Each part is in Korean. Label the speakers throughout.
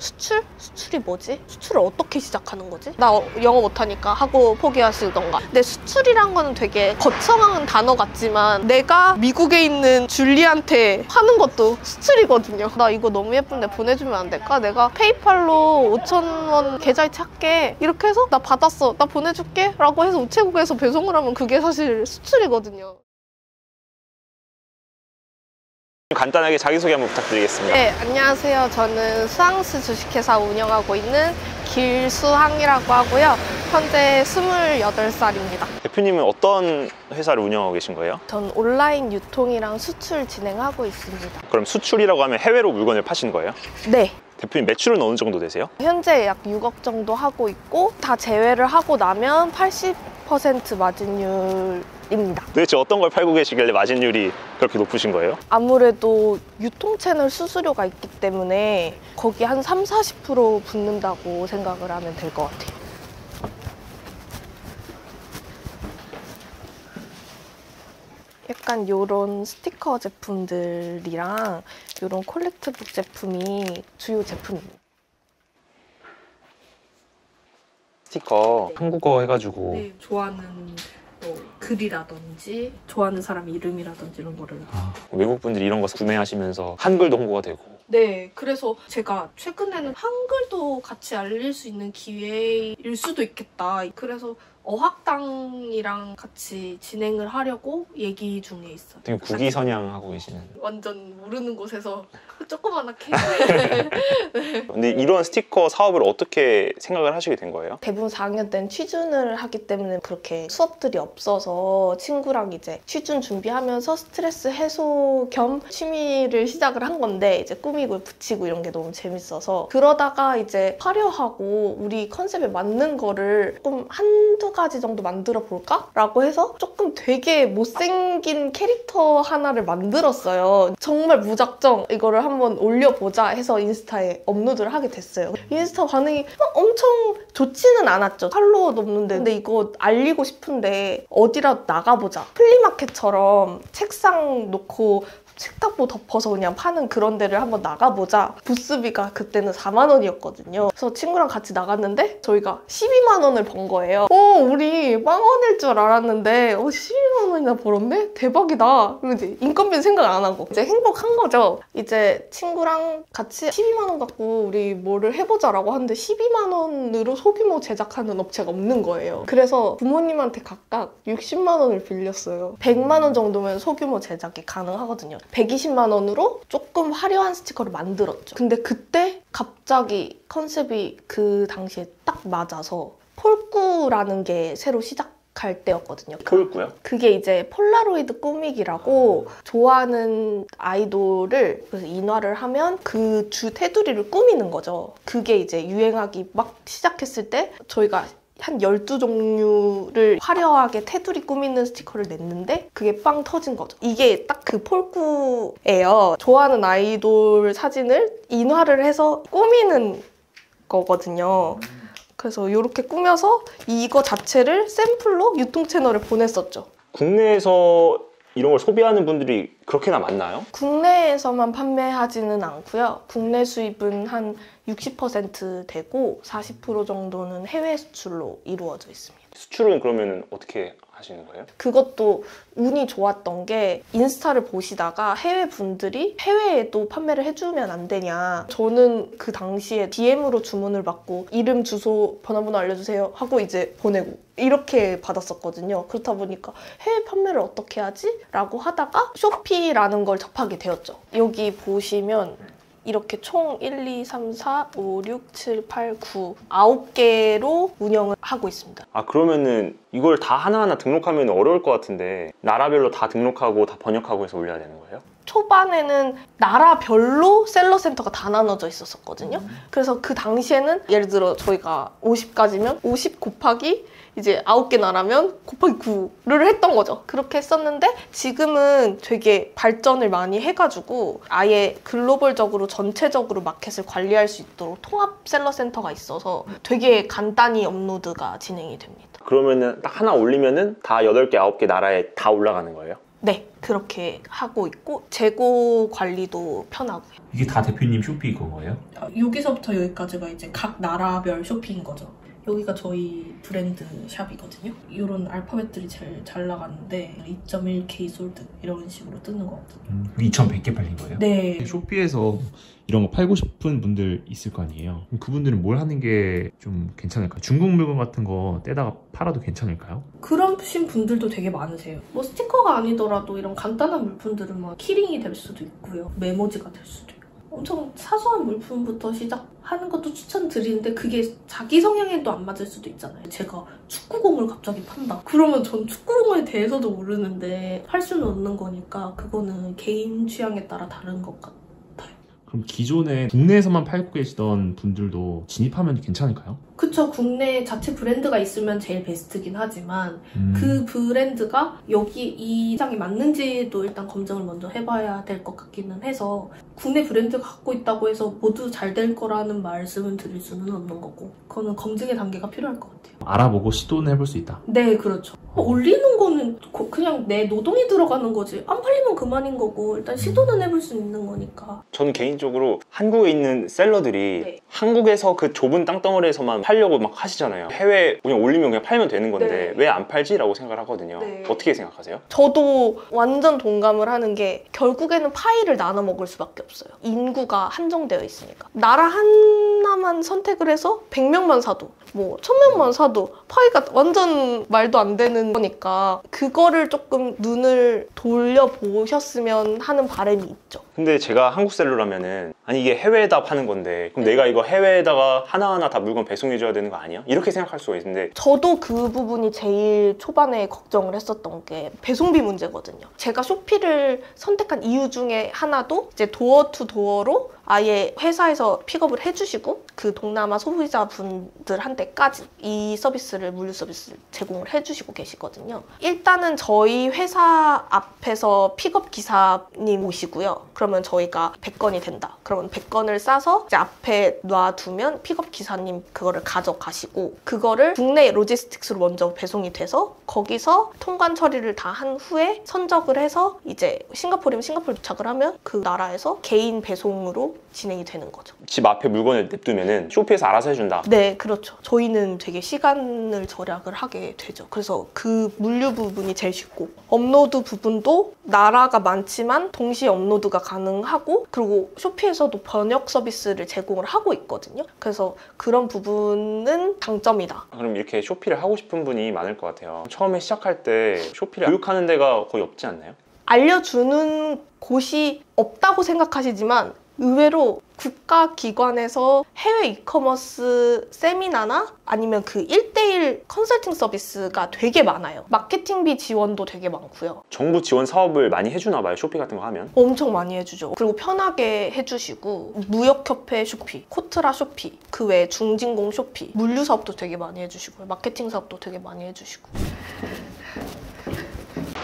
Speaker 1: 수출? 수출이 뭐지? 수출을 어떻게 시작하는 거지? 나 영어 못하니까 하고 포기하시던가. 근데 수출이란 거는 되게 거창한 단어 같지만 내가 미국에 있는 줄리한테 하는 것도 수출이거든요. 나 이거 너무 예쁜데 보내주면 안 될까? 내가 페이팔로 5,000원 계좌이체 할게. 이렇게 해서 나 받았어. 나 보내줄게. 라고 해서 우체국에서 배송을 하면 그게 사실 수출이거든요.
Speaker 2: 간단하게 자기소개 한번 부탁드리겠습니다.
Speaker 1: 네, 안녕하세요. 저는 수항스 주식회사 운영하고 있는 길수항이라고 하고요. 현재 28살입니다.
Speaker 2: 대표님은 어떤 회사를 운영하고 계신 거예요?
Speaker 1: 전 온라인 유통이랑 수출 진행하고 있습니다.
Speaker 2: 그럼 수출이라고 하면 해외로 물건을 파시는 거예요?
Speaker 1: 네.
Speaker 2: 대표님 매출은 어느 정도 되세요?
Speaker 1: 현재 약 6억 정도 하고 있고 다 제외를 하고 나면 80% 마진율입니다.
Speaker 2: 도대체 어떤 걸 팔고 계시길래 마진율이 그렇게 높으신 거예요?
Speaker 1: 아무래도 유통채널 수수료가 있기 때문에 거기 한 30-40% 붙는다고 생각을 하면 될 것 같아요. 약간 요런 스티커 제품들이랑 요런 콜렉트북 제품이 주요 제품입니다.
Speaker 2: 스티커 한국어 해가지고
Speaker 1: 네, 좋아하는 글이라든지 좋아하는 사람 이름이라든지 이런 거를
Speaker 2: 외국 분들이 이런 거 구매하시면서 한글도 홍보가 되고.
Speaker 1: 네, 그래서 제가 최근에는 한글도 같이 알릴 수 있는 기회일 수도 있겠다. 그래서 어학당이랑 같이 진행을 하려고 얘기 중에 있어요.
Speaker 2: 되게 국위선양하고 계시는.
Speaker 1: 완전 모르는 곳에서 조그맣게. 네.
Speaker 2: 근데 이런 스티커 사업을 어떻게 생각을 하시게 된 거예요?
Speaker 1: 대부분 4학년 때는 취준을 하기 때문에 그렇게 수업들이 없어서 친구랑 이제 취준 준비하면서 스트레스 해소 겸 취미를 시작을 한 건데 이제 꾸미고 붙이고 이런 게 너무 재밌어서 그러다가 이제 화려하고 우리 컨셉에 맞는 거를 조금 한두 가지 정도 만들어 볼까? 라고 해서 조금 되게 못생긴 캐릭터 하나를 만들었어요. 정말 무작정 이거를 한번 올려보자 해서 인스타에 업로드를 하게 됐어요. 인스타 반응이 막 엄청 좋지는 않았죠. 팔로워 넘는데. 근데 이거 알리고 싶은데 어디라도 나가보자. 플리마켓처럼 책상 놓고 책탁보 덮어서 그냥 파는 그런 데를 한번 나가보자. 부스비가 그때는 4만 원이었거든요. 그래서 친구랑 같이 나갔는데 저희가 12만 원을 번 거예요. 우리 빵원일 줄 알았는데 12만 원이나 벌었네? 대박이다. 그리고 이제 인건비는 생각 안 하고 이제 행복한 거죠. 이제 친구랑 같이 12만 원 갖고 우리 뭐를 해보자라고 하는데 12만 원으로 소규모 제작하는 업체가 없는 거예요. 그래서 부모님한테 각각 60만 원을 빌렸어요. 100만 원 정도면 소규모 제작이 가능하거든요. 120만 원으로 조금 화려한 스티커를 만들었죠. 근데 그때 갑자기 컨셉이 그 당시에 딱 맞아서 폴꾸라는 게 새로 시작할 때였거든요.
Speaker 2: 폴꾸요?
Speaker 1: 그게 이제 폴라로이드 꾸미기라고 좋아하는 아이돌을 그래서 인화를 하면 그 주 테두리를 꾸미는 거죠. 그게 이제 유행하기 막 시작했을 때 저희가 한 12종류를 화려하게 테두리 꾸미는 스티커를 냈는데 그게 빵 터진 거죠. 이게 딱 그 폴꾸예요. 좋아하는 아이돌 사진을 인화를 해서 꾸미는 거거든요. 그래서 이렇게 꾸며서 이거 자체를 샘플로 유통 채널에 보냈었죠.
Speaker 2: 국내에서 이런 걸 소비하는 분들이 그렇게나 많나요?
Speaker 1: 국내에서만 판매하지는 않고요. 국내 수입은 한 60% 되고 40% 정도는 해외 수출로 이루어져 있습니다.
Speaker 2: 수출은 그러면 어떻게 하시는 거예요?
Speaker 1: 그것도 운이 좋았던 게 인스타를 보시다가 해외 분들이 해외에도 판매를 해주면 안 되냐. 저는 그 당시에 DM으로 주문을 받고 이름, 주소, 전화번호 알려주세요 하고 이제 보내고 이렇게 받았었거든요. 그렇다 보니까 해외 판매를 어떻게 하지? 라고 하다가 쇼피라는 걸 접하게 되었죠. 여기 보시면 이렇게 총 1, 2, 3, 4, 5, 6, 7, 8, 9 9개로 운영을 하고 있습니다.
Speaker 2: 아, 그러면은 이걸 다 하나하나 등록하면 어려울 것 같은데 나라별로 다 등록하고 다 번역하고 해서 올려야 되는 거예요?
Speaker 1: 초반에는 나라별로 셀러 센터가 다 나눠져 있었거든요. 그래서 그 당시에는 예를 들어 저희가 50가지면 50 곱하기 이제 9개 나라면 곱하기 9를 했던 거죠. 그렇게 했었는데 지금은 되게 발전을 많이 해가지고 아예 글로벌적으로 전체적으로 마켓을 관리할 수 있도록 통합 셀러 센터가 있어서 되게 간단히 업로드가 진행이 됩니다.
Speaker 2: 그러면은 딱 하나 올리면은 다 8개, 9개 나라에 다 올라가는 거예요?
Speaker 1: 네, 그렇게 하고 있고 재고 관리도 편하고요.
Speaker 3: 이게 다 대표님 쇼핑 거예요?
Speaker 4: 여기서부터 여기까지가 이제 각 나라별 쇼핑인 거죠. 여기가 저희 브랜드 샵이거든요. 이런 알파벳들이 제일 잘 나가는데 2.1K 솔드 이런 식으로 뜨는 것 같아요.
Speaker 3: 2,100개 팔린 거예요?
Speaker 4: 네.
Speaker 3: 쇼피에서 이런 거 팔고 싶은 분들 있을 거 아니에요? 그럼 그분들은 뭘 하는 게 좀 괜찮을까요? 중국 물건 같은 거 떼다가 팔아도 괜찮을까요?
Speaker 4: 그러신 분들도 되게 많으세요. 뭐 스티커가 아니더라도 이런 간단한 물품들은 막 키링이 될 수도 있고요. 메모지가 될 수도 있고. 엄청 사소한 물품부터 시작하는 것도 추천드리는데 그게 자기 성향에도 안 맞을 수도 있잖아요. 제가 축구공을 갑자기 판다. 그러면 전 축구공에 대해서도 모르는데 팔 수는 없는 거니까 그거는 개인 취향에 따라 다른 것 같아요.
Speaker 3: 그럼 기존에 국내에서만 팔고 계시던 분들도 진입하면 괜찮을까요?
Speaker 4: 그쵸. 국내 자체 브랜드가 있으면 제일 베스트긴 하지만 그 브랜드가 여기 이 시장에 맞는지도 일단 검증을 먼저 해봐야 될 것 같기는 해서 국내 브랜드가 갖고 있다고 해서 모두 잘 될 거라는 말씀은 드릴 수는 없는 거고 그거는 검증의 단계가 필요할 것 같아요.
Speaker 3: 알아보고 시도는 해볼 수 있다?
Speaker 4: 네, 그렇죠. 올리는 거는 그냥 내 노동이 들어가는 거지 안 팔리면 그만인 거고 일단 시도는 해볼 수 있는 거니까.
Speaker 2: 저는 개인적으로 한국에 있는 셀러들이
Speaker 4: 네.
Speaker 2: 한국에서 그 좁은 땅덩어리에서만 팔려고 막 하시잖아요. 해외 그냥 올리면 그냥 팔면 되는 건데
Speaker 4: 네.
Speaker 2: 왜 안 팔지라고 생각을 하거든요.
Speaker 4: 네.
Speaker 2: 어떻게 생각하세요?
Speaker 1: 저도 완전 동감을 하는 게 결국에는 파이를 나눠 먹을 수밖에 없어요. 인구가 한정되어 있으니까. 나라 하나만 선택을 해서 100명만 사도 뭐 1000명만 사도 파이가 완전 말도 안 되는 거니까 그거를 조금 눈을 돌려보셨으면 하는 바람이 있죠.
Speaker 2: 근데 제가 한국 셀러라면은 아니 이게 해외에다 파는 건데 그럼 내가 이거 해외에다가 하나하나 다 물건 배송해줘야 되는 거 아니야? 이렇게 생각할 수가 있는데
Speaker 1: 저도 그 부분이 제일 초반에 걱정을 했었던 게 배송비 문제거든요. 제가 쇼피를 선택한 이유 중에 하나도 이제 도어 투 도어로 아예 회사에서 픽업을 해주시고 그 동남아 소비자분들한테까지 이 서비스를 물류 서비스를 제공을 해주시고 계시거든요. 일단은 저희 회사 앞에서 픽업 기사님 오시고요. 그러면 저희가 100건이 된다. 그러면 100건을 싸서 이제 앞에 놔두면 픽업 기사님 그거를 가져가시고 그거를 국내 로지스틱스로 먼저 배송이 돼서 거기서 통관 처리를 다 한 후에 선적을 해서 이제 싱가포르면 싱가포르 도착을 하면 그 나라에서 개인 배송으로 진행이 되는 거죠.
Speaker 2: 집 앞에 물건을 냅두면은 쇼피에서 알아서 해준다.
Speaker 1: 네, 그렇죠. 저희는 되게 시간을 절약을 하게 되죠. 그래서 그 물류 부분이 제일 쉽고 업로드 부분도 나라가 많지만 동시에 업로드가 가능하고 그리고 쇼피에서도 번역 서비스를 제공을 하고 있거든요. 그래서 그런 부분은 장점이다.
Speaker 2: 그럼 이렇게 쇼피를 하고 싶은 분이 많을 것 같아요. 처음에 시작할 때 쇼피를 교육하는 데가 거의 없지 않나요?
Speaker 1: 알려주는 곳이 없다고 생각하시지만 의외로 국가기관에서 해외 이커머스 세미나나 아니면 그 1:1 컨설팅 서비스가 되게 많아요. 마케팅비 지원도 되게 많고요.
Speaker 2: 정부 지원 사업을 많이 해주나 봐요. 쇼피 같은 거 하면.
Speaker 1: 엄청 많이 해주죠. 그리고 편하게 해주시고 무역협회 쇼피, 코트라 쇼피, 그 외에 중진공 쇼피, 물류 사업도 되게 많이 해주시고요. 마케팅 사업도 되게 많이 해주시고.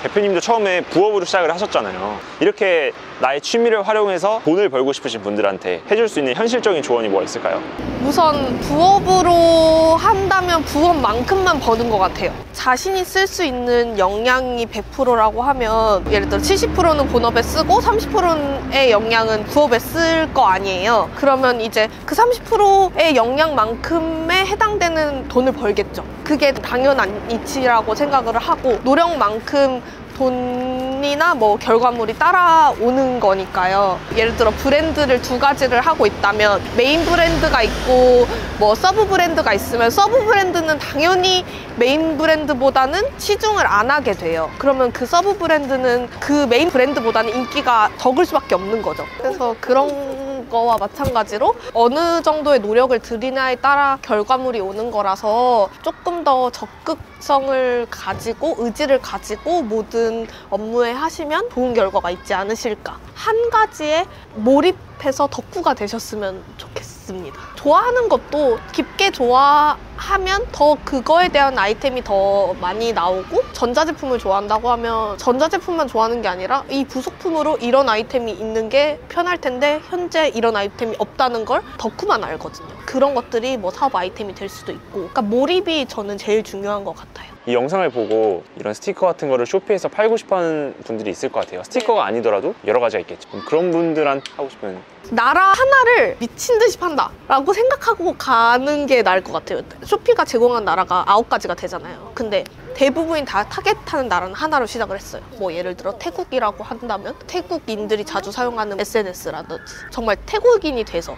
Speaker 2: 대표님도 처음에 부업으로 시작을 하셨잖아요. 이렇게 나의 취미를 활용해서 돈을 벌고 싶으신 분들한테 해줄 수 있는 현실적인 조언이 뭐가 있을까요?
Speaker 1: 우선 부업으로 한다면 부업만큼만 버는 것 같아요. 자신이 쓸 수 있는 역량이 100%라고 하면 예를 들어 70%는 본업에 쓰고 30%의 역량은 부업에 쓸 거 아니에요. 그러면 이제 그 30%의 역량만큼에 해당되는 돈을 벌겠죠. 그게 당연한 이치라고 생각을 하고 노력만큼 돈이나 뭐 결과물이 따라오는 거니까요. 예를 들어 브랜드를 2가지를 하고 있다면 메인 브랜드가 있고 뭐 서브 브랜드가 있으면 서브 브랜드는 당연히 메인 브랜드보다는 치중을 안 하게 돼요. 그러면 그 서브 브랜드는 그 메인 브랜드보다는 인기가 적을 수밖에 없는 거죠. 그래서 그런 거와 마찬가지로 어느 정도의 노력을 들이냐에 따라 결과물이 오는 거라서 조금 더 적극성을 가지고 의지를 가지고 모든 업무에 하시면 좋은 결과가 있지 않으실까. 한 가지에 몰입해서 덕후가 되셨으면 좋겠습니다. 좋아하는 것도 깊게 좋아하는 하면 더 그거에 대한 아이템이 더 많이 나오고, 전자제품을 좋아한다고 하면 전자제품만 좋아하는 게 아니라 이 부속품으로 이런 아이템이 있는 게 편할 텐데 현재 이런 아이템이 없다는 걸 덕후만 알거든요. 그런 것들이 뭐 사업 아이템이 될 수도 있고, 그러니까 몰입이 저는 제일 중요한 것 같아요.
Speaker 2: 이 영상을 보고 이런 스티커 같은 거를 쇼피에서 팔고 싶어하는 분들이 있을 것 같아요. 스티커가 아니더라도 여러 가지가 있겠죠. 그런 분들한테 하고 싶은,
Speaker 1: 나라 하나를 미친 듯이 판다 라고 생각하고 가는 게 나을 것 같아요. 쇼피가 제공한 나라가 9가지가 되잖아요. 근데 대부분이 다 타겟하는 나라는 하나로 시작을 했어요. 뭐 예를 들어 태국이라고 한다면 태국인들이 자주 사용하는 SNS라든지, 정말 태국인이 돼서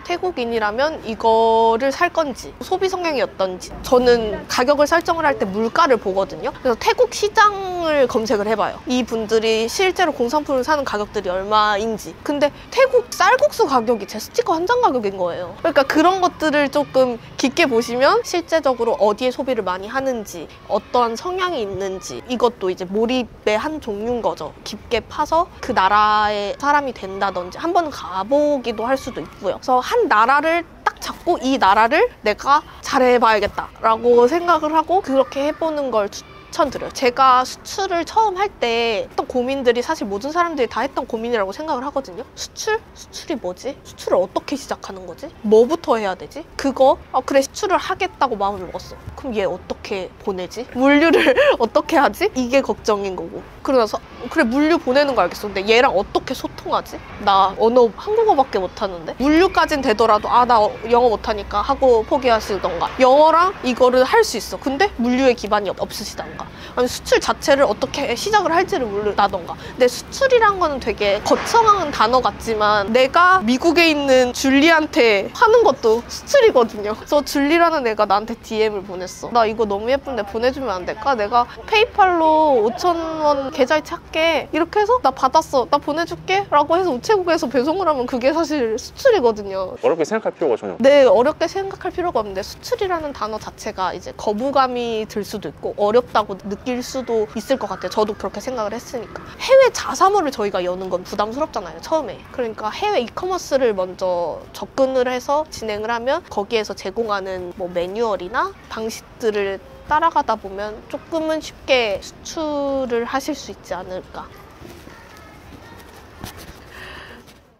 Speaker 1: 태국인이라면 이거를 살 건지, 소비 성향이 어떤지. 저는 가격을 설정을 할 때 물가를 보거든요. 그래서 태국 시장을 검색을 해봐요. 이분들이 실제로 공산품을 사는 가격들이 얼마인지. 근데 태국 쌀국수 가격이 제 스티커 한 장 가격인 거예요. 그러니까 그런 것들을 조금 깊게 보시면 실제적으로 어디에 소비를 많이 하는지, 어떠한 성향이 있는지, 이것도 이제 몰입의 한 종류인 거죠. 깊게 파서 그 나라의 사람이 된다든지 한번 가보기도 할 수도 있고요. 그래서 한 나라를 딱 잡고 이 나라를 내가 잘해봐야겠다라고 생각을 하고 그렇게 해보는 걸 추천드려요. 제가 수출을 처음 할 때 했던 고민들이 사실 모든 사람들이 다 했던 고민이라고 생각을 하거든요. 수출? 수출이 뭐지? 수출을 어떻게 시작하는 거지? 뭐부터 해야 되지? 그거? 그래, 수출을 하겠다고 마음을 먹었어. 그럼 얘 어떻게 보내지? 물류를 어떻게 하지? 이게 걱정인 거고. 그러면서 그래, 물류 보내는 거 알겠어. 근데 얘랑 어떻게 소통하지? 나 언어 한국어밖에 못하는데? 물류까진 되더라도 나 영어 못하니까 하고 포기하시던가, 영어랑 이거를 할 수 있어. 근데 물류의 기반이 없으시던가, 아니 수출 자체를 어떻게 시작을 할지를 모른다던가. 근데 수출이란 거는 되게 거창한 단어 같지만 내가 미국에 있는 줄리한테 하는 것도 수출이거든요. 그래서 줄리라는 애가 나한테 DM을 보냈어. 나 이거 너무 예쁜데 보내주면 안 될까? 내가 페이팔로 5,000원 계좌이체 할게. 이렇게 해서 나 받았어. 나 보내줄게. 라고 해서 우체국에서 배송을 하면 그게 사실 수출이거든요.
Speaker 2: 어렵게 생각할 필요가 전혀 없어요.
Speaker 1: 네, 어렵게 생각할 필요가 없는데 수출이라는 단어 자체가 이제 거부감이 들 수도 있고 어렵다고 느낄 수도 있을 것 같아요. 저도 그렇게 생각을 했으니까. 해외 자사몰을 저희가 여는 건 부담스럽잖아요, 처음에. 그러니까 해외 이커머스를 먼저 접근을 해서 진행을 하면 거기에서 제공하는 뭐 매뉴얼이나 방식들을 따라가다 보면 조금은 쉽게 수출을 하실 수 있지 않을까.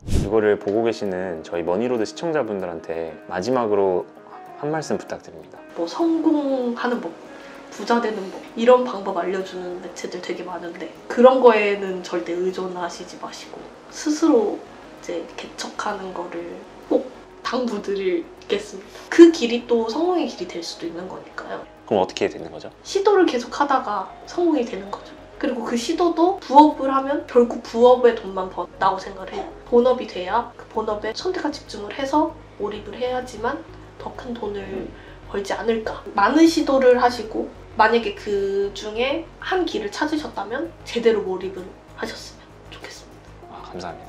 Speaker 2: 이거를 보고 계시는 저희 머니로드 시청자분들한테 마지막으로 한 말씀 부탁드립니다.
Speaker 4: 뭐 성공하는 법, 부자 되는 법, 이런 방법 알려주는 매체들 되게 많은데 그런 거에는 절대 의존하시지 마시고 스스로 이제 개척하는 거를 꼭 당부드리겠습니다. 그 길이 또 성공의 길이 될 수도 있는 거니까요.
Speaker 2: 그럼 어떻게 되는 거죠?
Speaker 4: 시도를 계속 하다가 성공이 되는 거죠. 그리고 그 시도도 부업을 하면 결국 부업의 돈만 번다고 생각을 해요. 본업이 돼야 그 본업에 선택과 집중을 해서 몰입을 해야지만 더 큰 돈을 벌지 않을까. 많은 시도를 하시고 만약에 그 중에 한 길을 찾으셨다면 제대로 몰입을 하셨으면 좋겠습니다.
Speaker 2: 감사합니다.